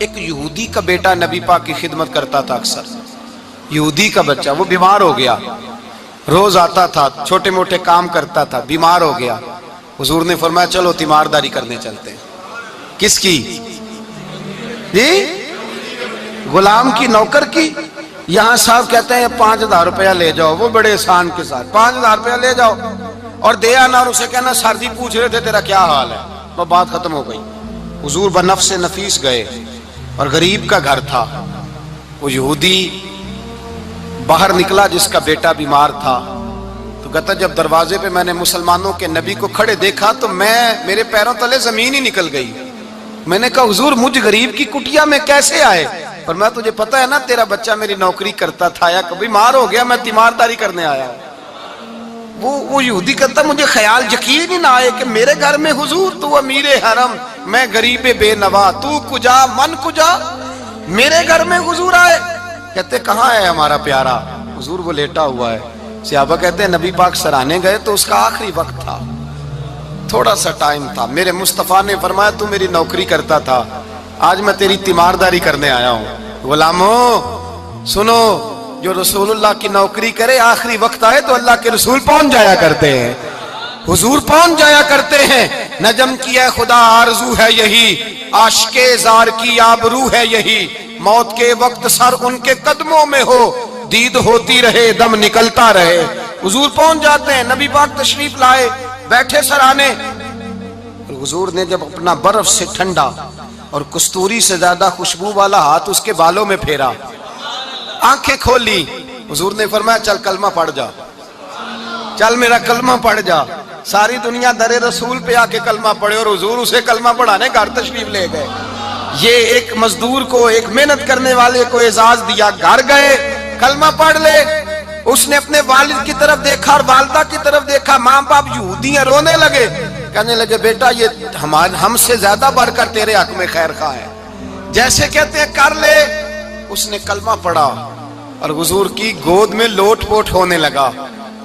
ایک یہودی کا بیٹا نبی پاک کی خدمت کرتا تھا اکثر. یہودی کا بچہ، وہ بیمار ہو گیا، روز آتا تھا، چھوٹے موٹے کام کرتا تھا، بیمار ہو گیا. حضور نے فرمایا چلو تیمارداری کرنے چلتے ہیں. کس کی؟ جی غلام کی، نوکر کی. یہاں صاحب کہتے ہیں 5,000 روپیہ لے جاؤ، وہ بڑے احسان کے ساتھ 5,000 روپیہ لے جاؤ اور دے آنا، اور اسے کہنا سر جی پوچھ رہے تھے تیرا کیا حال ہے. وہ بات ختم ہو گئی. حضور بنفس نفیس گئے اور غریب کا گھر تھا. وہ یہودی باہر نکلا جس کا بیٹا بیمار تھا، تو کہتا جب دروازے پہ میں نے مسلمانوں کے نبی کو کھڑے دیکھا تو میرے پیروں تلے زمین ہی نکل گئی. میں نے کہا حضور مجھ غریب کی کٹیا میں کیسے آئے؟ اور میں تجھے پتا ہے نا تیرا بچہ میری نوکری کرتا تھا، یا کبھی بیمار ہو گیا میں تیمارداری کرنے آیا. وہ یہودی کہتا مجھے خیال یقین ہی نہ آئے کہ میرے گھر میں حضور، تو امیر حرم، میں غریب بے نوا، تو کجا من کجا، میرے گھر میں حضور آئے. کہتے کہاں ہے ہمارا پیارا؟ حضور وہ لیٹا ہوا ہے. صحابہ کہتے ہیں نبی پاک سرانے گئے تو اس کا آخری وقت تھا، تھوڑا سا ٹائم تھا. میرے مصطفیٰ نے فرمایا تو میری نوکری کرتا تھا، آج میں تیری تیمارداری کرنے آیا ہوں. غلاموں سنو، جو رسول اللہ کی نوکری کرے آخری وقت آئے تو اللہ کے رسول پہنچ جایا کرتے ہیں، حضور پہنچ جایا کرتے ہیں. نجم کی ہے خدا آرزو ہے یہی، عاشق زار کی آبرو ہے یہی، موت کے وقت سر ان کے قدموں میں ہو، دید ہوتی رہے دم نکلتا رہے. حضور پہنچ جاتے ہیں. نبی پاک تشریف لائے، بیٹھے سرانے. حضور نے جب اپنا برف سے ٹھنڈا اور کستوری سے زیادہ خوشبو والا ہاتھ اس کے بالوں میں پھیرا، آنکھیں کھولی، حضور نے فرمایا چل کلمہ پڑھ جا، چل میرا کلمہ پڑھ جا. ساری دنیا در رسول پہ آ کے کلمہ پڑھے اور حضور اسے کلمہ پڑھانے گھر تشریف لے گئے. یہ ایک مزدور کو، ایک محنت کرنے والے کو اعزاز دیا. گھر گئے، کلمہ پڑھ لے. اس نے اپنے والد کی طرف دیکھا اور والدہ کی طرف دیکھا. ماں باپ یہودی ہیں، رونے لگے، کہنے لگے بیٹا یہ ہم سے زیادہ بڑھ کر تیرے حق میں خیر خواہ ہے، جیسے کہتے ہیں کر لے. اس نے کلمہ پڑھا اور حضور کی گود میں لوٹ پوٹ ہونے لگا.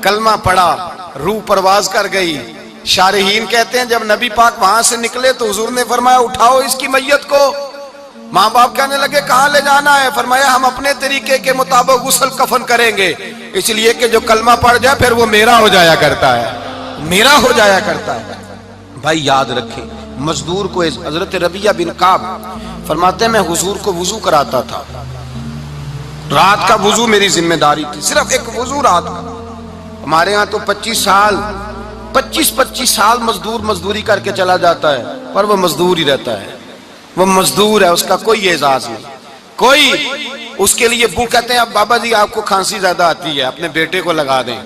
کلمہ پڑھا، روح پرواز کر گئی. شارحین کہتے ہیں جب نبی پاک وہاں سے نکلے تو حضور نے فرمایا اٹھاؤ اس کی میت کو. ماں باپ کہنے لگے کہاں لے جانا ہے؟ فرمایا ہم اپنے طریقے کے مطابق غسل کفن کریں گے، اس لیے کہ جو کلمہ پڑھ جائے پھر وہ میرا ہو جایا کرتا ہے، میرا ہو جایا کرتا ہے. بھائی یاد رکھیں، مزدور کو حضرت ربیہ بن کعب فرماتے ہیں میں حضور کو وضو کراتا تھا، رات کا وضو میری ذمہ داری تھی، صرف ایک وضو رات کا. ہمارے ہاں تو 25 سال مزدور مزدوری کر کے چلا جاتا ہے، پر وہ مزدور ہی رہتا ہے، وہ مزدور ہے، اس کا کوئی اعزاز نہیں. کوئی اس کے لیے وہ کہتے ہیں اب بابا جی آپ کو کھانسی زیادہ آتی ہے، اپنے بیٹے کو لگا دیں،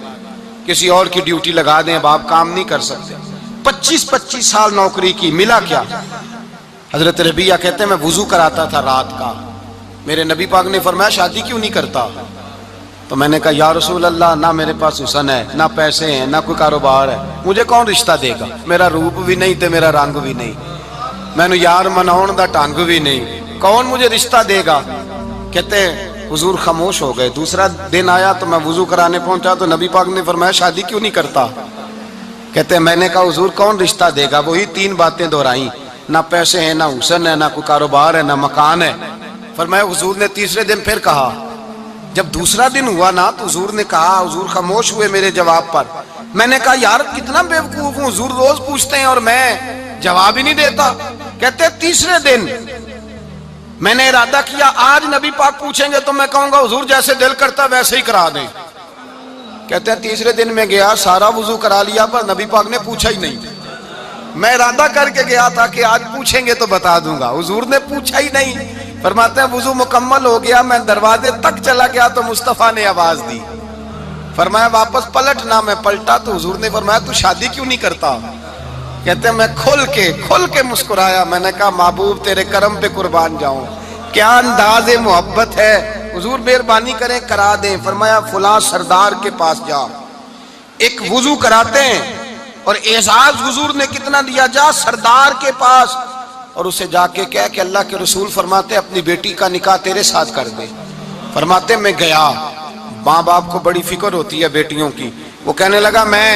کسی اور کی ڈیوٹی لگا دیں، اب آپ کام نہیں کر سکتے. 25 سال نوکری کی، ملا کیا؟ حضرت ربیہ کہتے ہیں میں وضو کراتا تھا رات کا. میرے نبی پاک نے فرمایا شادی کیوں نہیں کرتا؟ تو میں نے کہا یا رسول اللہ نہ میرے پاس حسن ہے، نہ پیسے ہیں، نہ کوئی کاروبار ہے، مجھے کون رشتہ دے گا؟ میرا روپ بھی نہیں تے میرا رنگ بھی نہیں، میں نے یار مناؤن دا ٹانگ بھی نہیں، کون مجھے رشتہ دے گا؟ کہتے ہیں حضور خاموش ہو گئے. دوسرا دن آیا تو میں وضو کرانے پہنچا تو نبی پاک نے فرمایا شادی کیوں نہیں کرتا؟ کہتے ہیں میں نے کہا حضور کون رشتہ دے گا؟ وہی 3 باتیں دہرائیں، نہ پیسے ہیں، نہ حسن ہے، نہ کوئی کاروبار ہے، نہ مکان ہے. فرمایا حضور نے تیسرے دن پھر کہا. جب دوسرا دن ہوا نا تو حضور نے کہا، حضور خاموش ہوئے میرے جواب پر. میں نے کہا یار کتنا بیوقوف ہوں، حضور روز پوچھتے ہیں اور میں جواب ہی نہیں دیتا. کہتے ہیں تیسرے دن میں نے ارادہ کیا آج نبی پاک پوچھیں گے تو میں کہوں گا حضور جیسے دل کرتا ویسے ہی کرا دیں. کہتے ہیں تیسرے دن میں گیا، سارا وضو کرا لیا پر نبی پاک نے پوچھا ہی نہیں. میں ارادہ کر کے گیا تھا کہ آج پوچھیں گے تو بتا دوں گا، حضور نے پوچھا ہی نہیں. فرماتے ہیں وضو مکمل ہو گیا، میں دروازے تک چلا گیا تو مصطفیٰ نے آواز دی. فرمایا واپس پلٹ نہ، میں پلٹا تو حضور نے فرمایا تو شادی کیوں نہیں کرتا؟ کہتے ہیں میں کھل کے مسکرایا. میں نے کہا محبوب تیرے کرم پہ قربان جاؤں، کیا انداز محبت ہے، حضور مہربانی کریں کرا دیں. فرمایا فلاں سردار کے پاس جا، ایک وضو کراتے ہیں. اور اعزاز حضور نے کتنا دیا، جا سردار کے پاس اور اسے جا کے کہہ کہ اللہ کے رسول فرماتے اپنی بیٹی کا نکاح تیرے ساتھ کر دے. فرماتے میں گیا، ماں باپ کو بڑی فکر ہوتی ہے بیٹیوں کی. وہ کہنے لگا میں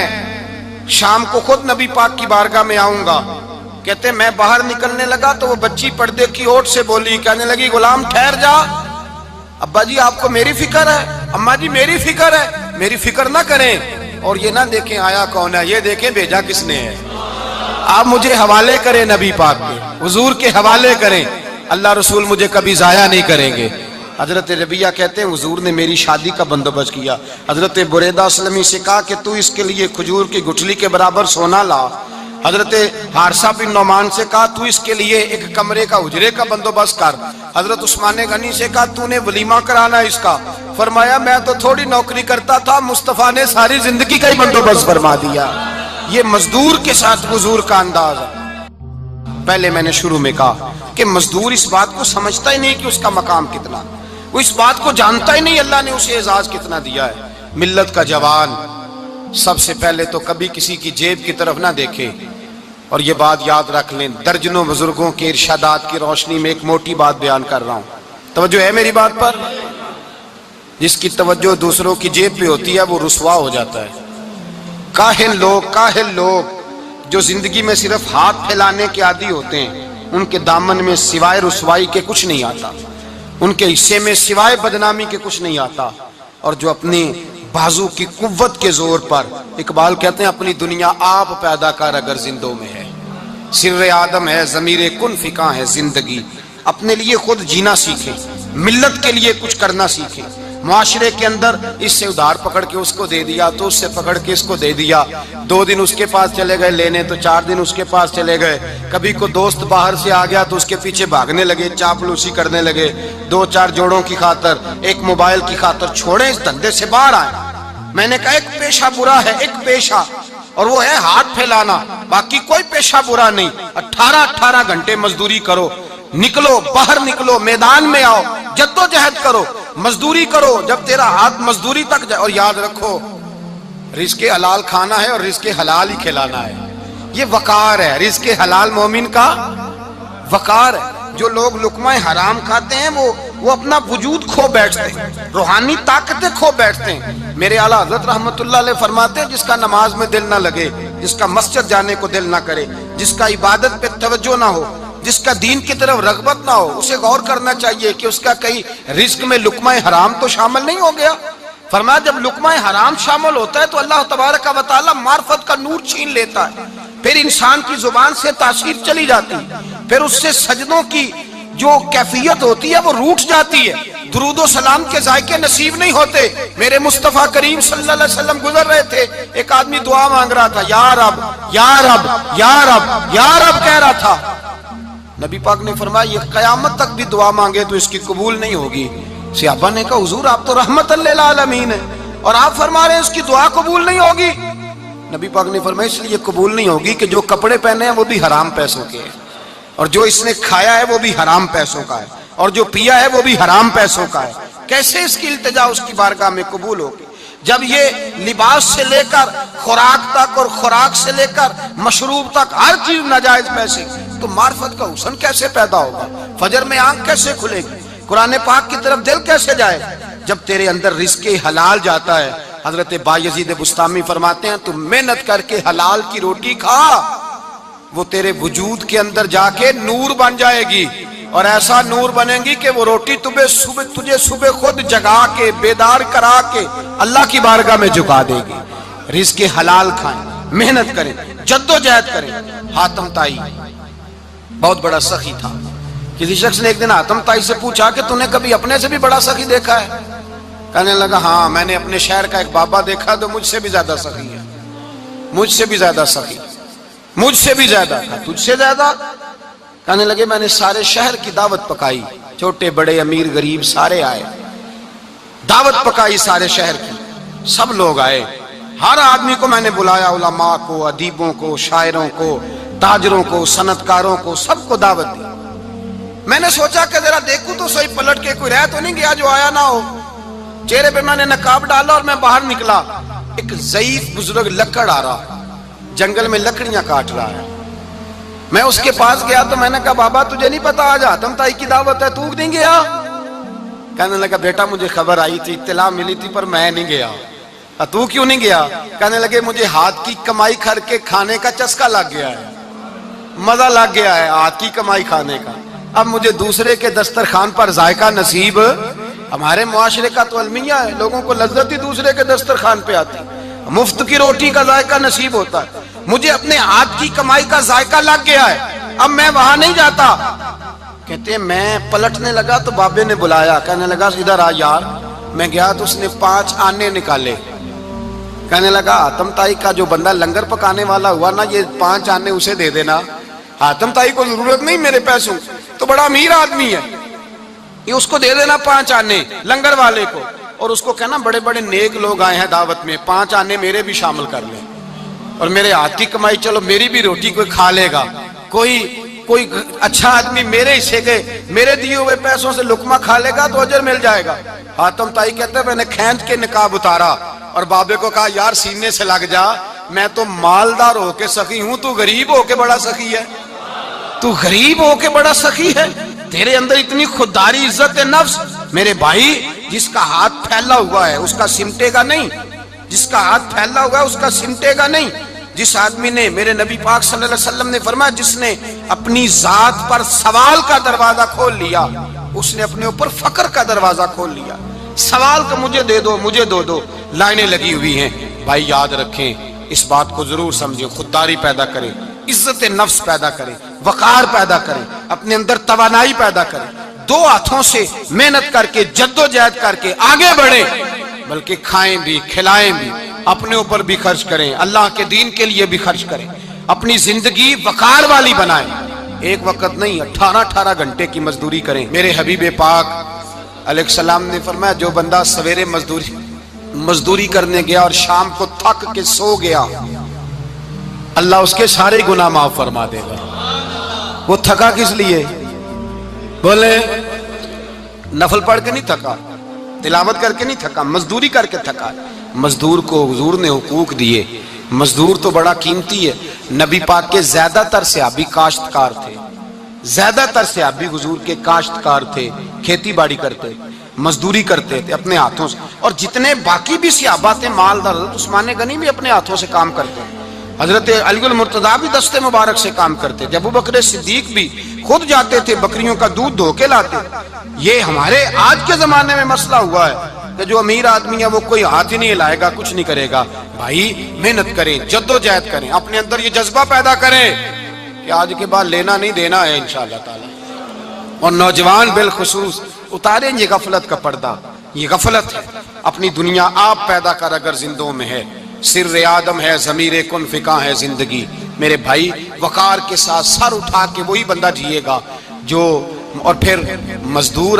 شام کو خود نبی پاک کی بارگاہ میں آؤں گا کہ کہتے میں باہر نکلنے لگا تو وہ بچی پردے کی اوٹ سے بولی، کہنے لگی غلام ٹھہر جا، ابا جی آپ کو میری فکر ہے، اماں جی میری فکر ہے، میری فکر نہ کریں اور یہ نہ دیکھیں آیا کون ہے، یہ دیکھیں بھیجا کس نے ہے۔ آپ مجھے حوالے کریں نبی پاک کے، حضور کے حوالے کریں، اللہ رسول مجھے کبھی ضائع نہیں کریں گے۔ حضرت ربیہ کہتے ہیں حضور نے میری شادی کا بندوبست کیا۔ حضرت بریدہ اسلمی سے کہا کہ تو اس کے لیے کھجور کی گٹھلی کے برابر سونا لا۔ حضرت حارثہ بن نعمان سے کہا تو اس کے لیے ایک کمرے کا حجرے کا بندوبست کر۔ حضرت عثمان غنی سے کہا تو نے ولیمہ کرانا اس کا، فرمایا میں تو تھوڑی نوکری کرتا تھا، مصطفیٰ نے ساری زندگی کا ہی بندوبست فرما دیا۔ یہ مزدور کے ساتھ حضور کا انداز ہے۔ پہلے میں نے شروع میں کہا کہ مزدور اس بات کو سمجھتا ہی نہیں کہ اس کا مقام کتنا، وہ اس بات کو جانتا ہی نہیں اللہ نے اسے اعزاز کتنا دیا ہے۔ ملت کا جوان سب سے پہلے تو کبھی کسی کی جیب کی طرف نہ دیکھے، اور یہ بات یاد رکھ لیں، درجنوں بزرگوں کے ارشادات کی روشنی میں ایک موٹی بات بیان کر رہا ہوں، توجہ ہے میری بات پر؟ جس کی توجہ دوسروں کی جیب پہ ہوتی ہے وہ رسوا ہو جاتا ہے۔ کاہل لوگ جو زندگی میں صرف ہاتھ پھیلانے کے عادی ہوتے ہیں، ان کے دامن میں سوائے رسوائی کے کچھ نہیں آتا، ان کے حصے میں سوائے بدنامی کے کچھ نہیں آتا۔ اور جو اپنی بازو کی قوت کے زور پر، اقبال کہتے ہیں اپنی دنیا آپ پیدا کر اگر زندوں میں ہے، سر آدم ہے ضمیر کن فکاں ہے زندگی، اپنے لیے خود جینا سیکھیں، ملت کے لیے کچھ کرنا سیکھیں۔ معاشرے کے اندر اس سے ادھار پکڑ کے اس کو دے دیا تو اس سے پکڑ کے اس کو دے دیا، 2 دن اس کے پاس چلے گئے لینے تو 4 دن اس کے پاس چلے گئے، کبھی کو دوست باہر سے آ گیا تو اس کے پیچھے بھاگنے لگے، چاپلوسی کرنے لگے، 2-4 جوڑوں کی خاطر، ایک موبائل کی خاطر چھوڑیں اس دھندے سے باہر آئیں۔ میں نے کہا ایک پیشہ برا ہے، ایک پیشہ، اور وہ ہے ہاتھ پھیلانا، باقی کوئی پیشہ برا نہیں۔ 18 گھنٹے مزدوری کرو، نکلو باہر، نکلو میدان میں آؤ، جدوجہد کرو، مزدوری کرو جب تیرا ہاتھ مزدوری تک جائے۔ اور یاد رکھو رزق حلال کھانا ہے اور رزق حلال ہی کھلانا ہے، یہ وقار ہے، رزق حلال مومن کا وقار ہے۔ جو لوگ لقمہ حرام کھاتے ہیں وہ اپنا وجود کھو بیٹھتے ہیں، روحانی طاقتیں کھو بیٹھتے ہیں۔ میرے اعلیٰ حضرت رحمت اللہ علیہ فرماتے ہیں جس کا نماز میں دل نہ لگے، جس کا مسجد جانے کو دل نہ کرے، جس کا عبادت پہ توجہ نہ ہو، جس کا دین کی طرف رغبت نہ ہو، اسے غور کرنا چاہیے کہ اس کا کہیں رزق میں لقمہ حرام تو شامل نہیں ہو گیا۔ فرمایا جب لقمہ حرام شامل ہوتا ہے تو اللہ تبارک و تعالی معرفت کا نور چھین لیتا ہے، پھر انسان کی زبان سے تاثیر چلی جاتی، پھر اس سے سجدوں کی جو کیفیت ہوتی ہے وہ روٹ جاتی ہے، درود و سلام کے ذائقے نصیب نہیں ہوتے۔ میرے مصطفیٰ کریم صلی اللہ علیہ وسلم گزر رہے تھے، ایک آدمی دعا مانگ رہا تھا، یا رب یا رب یا رب یا رب کہہ رہا تھا۔ نبی پاک نے فرمایا یہ قیامت تک بھی دعا مانگے تو اس کی قبول نہیں ہوگی۔ صحابہ نے کہا حضور آپ تو رحمت للعالمین ہیں اور آپ فرما رہے ہیں اس کی دعا قبول نہیں ہوگی۔ نبی پاک نے فرمایا اس لیے قبول نہیں ہوگی کہ جو کپڑے پہنے ہیں وہ بھی حرام پیسوں کے ہیں، اور جو اس نے کھایا ہے وہ بھی حرام پیسوں کا ہے، اور جو پیا ہے وہ بھی حرام پیسوں کا ہے۔ کیسے اس کی التجا اس کی بارگاہ میں قبول ہوگی جب یہ لباس سے لے کر خوراک تک اور خوراک سے لے کر مشروب تک ہر چیز ناجائز پیسے؟ تو معرفت کا حسن کیسے پیدا ہوگا؟ فجر میں آنکھ کیسے کھلے گی؟ قرآن پاک کی طرف دل کیسے جائے جب تیرے اندر رزق حلال جاتا ہے؟ حضرت بایزید بستامی فرماتے ہیں تو محنت کر کے حلال کی روٹی کھا، وہ تیرے وجود کے اندر جا کے نور بن جائے گی، اور ایسا نور بنے گی کہ وہ روٹی تجھے صبح خود جگا کے بیدار کرا کے اللہ کی بارگاہ میں جھکا دے گی۔ رزق حلال کھائیں، محنت کریں، جدوجہد کریں۔ حاتم طائی بہت بڑا سخی تھا۔ کسی شخص نے ایک دن حاتم طائی سے پوچھا کہ تو نے کبھی اپنے سے بھی بڑا سخی دیکھا ہے؟ کہنے لگا ہاں میں نے اپنے شہر کا ایک بابا دیکھا تو مجھ سے بھی زیادہ سخی ہے، مجھ سے بھی زیادہ سخی، مجھ سے بھی زیادہ، تجھ سے زیادہ؟ کہنے لگے میں نے سارے شہر کی دعوت پکائی، چھوٹے بڑے امیر غریب سارے آئے، دعوت پکائی سارے شہر کی، سب لوگ آئے، ہر آدمی کو میں نے بلایا، علماء کو، ادیبوں کو، شاعروں کو، تاجروں کو، صنعت کاروں کو، سب کو دعوت دی۔ میں نے سوچا کہ ذرا دیکھوں تو صحیح پلٹ کے کوئی رہ تو نہیں گیا جو آیا نہ ہو۔ چہرے پہ میں نے نقاب ڈالا اور میں باہر نکلا، ایک ضعیف بزرگ لکڑ آ رہا، جنگل میں لکڑیاں کاٹ رہا ہے۔ میں اس کے پاس گیا تو میں نے کہا بابا تجھے نہیں پتا آج حاتم طائی کی دعوت ہے، تو نہیں گیا؟ کہنے لگا بیٹا مجھے خبر آئی تھی، اطلاع ملی تھی پر میں نہیں گیا۔ تو کیوں نہیں گیا؟ کہنے لگے مجھے ہاتھ کی کمائی کر کے کھانے کا چسکا لگ گیا ہے، مزہ لگ گیا ہے ہاتھ کی کمائی کھانے کا، اب مجھے دوسرے کے دسترخوان پر ذائقہ نصیب۔ ہمارے معاشرے کا تو المیہ ہے، لوگوں کو لذت ہی دوسرے کے دسترخوان پہ آتی، مفت کی روٹی کا ذائقہ نصیب ہوتا ہے، مجھے اپنے ہاتھ کی کمائی کا ذائقہ لگ گیا ہے، اب میں وہاں نہیں جاتا۔ کہتے ہیں میں پلٹنے لگا تو بابے نے بلایا، کہنے لگا ادھر آ یار۔ میں گیا تو اس نے 5 آنے نکالے، کہنے لگا حاتم تائی کا جو بندہ لنگر پکانے والا ہوا نا، یہ 5 آنے اسے دے دینا، حاتم تائی کو ضرورت نہیں میرے پیسوں، تو بڑا امیر آدمی ہے، یہ اس کو دے دینا 5 آنے لنگر والے کو، اور اس کو کہنا بڑے بڑے نیک لوگ آئے ہیں دعوت میں، 5 آنے میرے بھی شامل کر لیں، اور میرے ہاتھ کی کمائی چلو میری بھی روٹی کوئی کھا لے گا، کوئی اچھا آدمی میرے حصے کے میرے دیے ہوئے پیسوں سے لقمہ کھا لے گا تو اجر مل جائے گا۔ حاتم تائی کہتا ہے میں نے کھینچ کے نقاب اتارا اور بابے کو کہا یار سینے سے لگ جا، میں تو مالدار ہو کے سخی ہوں، تو غریب ہو کے بڑا سخی ہے، تو غریب ہو کے بڑا سخی ہے، تیرے اندر اتنی خودداری عزت نفس۔ میرے بھائی جس کا ہاتھ پھیلا ہوا ہے اس کا سمٹے گا نہیں، جس کا ہاتھ پھیلا ہوا ہے اس کا سمٹے گا نہیں۔ جس آدمی نے، میرے نبی پاک صلی اللہ علیہ وسلم نے فرمایا جس نے اپنی ذات پر سوال کا دروازہ کھول لیا، اس نے اپنے اوپر فقر کا دروازہ کھول لیا۔ سوال کا مجھے دے دو، مجھے دو لائنیں لگی ہوئی ہیں۔ بھائی یاد رکھیں، اس بات کو ضرور سمجھیں، خودداری پیدا کریں، عزت نفس پیدا کریں، وقار پیدا کریں، اپنے اندر توانائی پیدا کریں، 2 ہاتھوں سے محنت کر کے جدوجہد کر کے آگے بڑھیں، بلکہ کھائیں بھی کھلائیں بھی، اپنے اوپر بھی خرچ کریں، اللہ کے دین کے لیے بھی خرچ کریں، اپنی زندگی وقار والی بنائیں۔ ایک وقت نہیں 18 گھنٹے کی مزدوری کریں۔ میرے حبیب پاک علیہ السلام نے فرمایا جو بندہ سویرے مزدوری کرنے گیا اور شام کو تھک کے سو گیا، اللہ اس کے سارے گناہ معاف فرما دے گا۔ وہ تھکا کس لیے؟ بولے نفل پڑھ کے نہیں تھکا، تلاوت کر کے نہیں تھکا، مزدوری کر کے تھکا۔ مزدور کو حضور نے حقوق دیے، مزدور تو بڑا قیمتی ہے۔ نبی پاک کے زیادہ تر صحابی کاشتکار تھے، زیادہ تر صحابی حضور کے کاشتکار تھے، کھیتی باڑی کرتے، مزدوری کرتے تھے اپنے ہاتھوں سے، اور جتنے باقی بھی صحابہ تھے مالدار، حضرت عثمان غنی بھی اپنے ہاتھوں سے کام کرتے، حضرت علی المرتضیٰ بھی دست مبارک سے کام کرتے تھے، ابو بکر صدیق بھی خود جاتے تھے بکریوں کا دودھ دھو کے لاتے۔ یہ ہمارے آج کے زمانے میں مسئلہ ہوا ہے کہ جو امیر آدمی ہے وہ کوئی ہاتھ ہی نہیں ہلائے گا، کچھ نہیں کرے گا۔ بھائی محنت کریں، جدوجہد کریں، اپنے اندر یہ جذبہ پیدا کریں کہ آج کے بعد لینا نہیں دینا ہے انشاءاللہ تعالی۔ اور نوجوان بالخصوص اتاریں یہ غفلت کا پردہ، یہ غفلت ہے۔ اپنی دنیا آپ پیدا کر اگر زندوں میں ہے، سر آدم ہے، ضمیر کن فکاں ہے زندگی۔ میرے بھائی وقار کے ساتھ سر اٹھا کے وہی بندہ جیے گا جو، اور پھر مزدور